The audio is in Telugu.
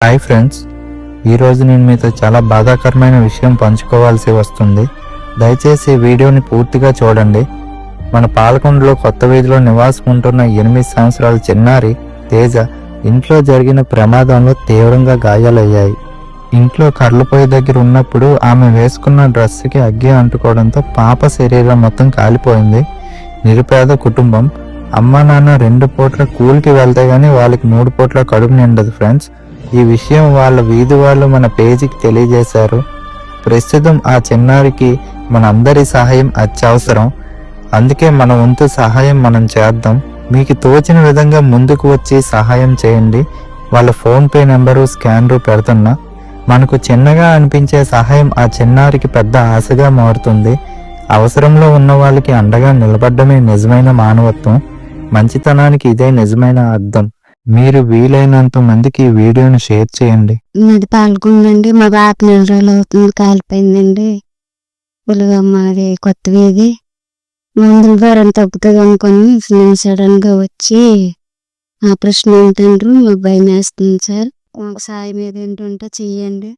హాయ్ ఫ్రెండ్స్, ఈరోజు నేను మీతో చాలా బాధాకరమైన విషయం పంచుకోవాల్సి వస్తుంది. దయచేసి ఈ వీడియోని పూర్తిగా చూడండి. మన పాలకొండలో కొత్త వీధిలో నివాసం ఉంటున్న 8 సంవత్సరాల చిన్నారి తేజ ఇంట్లో జరిగిన ప్రమాదంలో తీవ్రంగా గాయాలయ్యాయి. ఇంట్లో కర్లపొయ్యి దగ్గర ఉన్నప్పుడు ఆమె వేసుకున్న డ్రెస్సుకి అగ్గి అంటుకోవడంతో పాప శరీరం మొత్తం కాలిపోయింది. నిరుపేద కుటుంబం. అమ్మ నాన్న 2 పూట్ల కూలికి వెళ్తే గానీ వాళ్ళకి 3 పూట్ల కడుపు నిండదు ఫ్రెండ్స్. ఈ విషయం వాళ్ళ వీధి వాళ్ళు మన పేజీకి తెలియజేశారు. ప్రస్తుతం ఆ చిన్నారికి మనందరి సహాయం అత్యవసరం. అందుకే మన వంతు సహాయం మనం చేద్దాం. మీకు తోచిన విధంగా ముందుకు వచ్చి సహాయం చేయండి. వాళ్ళ ఫోన్పే నెంబరు స్కానరు పెడుతున్నా. మనకు చిన్నగా అనిపించే సహాయం ఆ చిన్నారికి పెద్ద ఆశగా మారుతుంది. అవసరంలో ఉన్న వాళ్ళకి అండగా నిలబడమే నిజమైన మానవత్వం. మంచితనానికి ఇదే నిజమైన అర్థం. మీరు వీలైనంత మందికి ఈ వీడియోని షేర్ చేయండి. మాది పాల్గొందండి. మా పాప 4 రోజులు అవుతుంది, కాలిపోయిందండి. మాది కొత్త వీధి. మందుల ద్వారా తగ్గుతుంది అనుకుని సడన్ గా వచ్చి ఆపరేషన్ ఏంటంటారు. మాకు భయం వేస్తుంది సార్. మాకు సాయం ఏదేంటుంటే చెయ్యండి.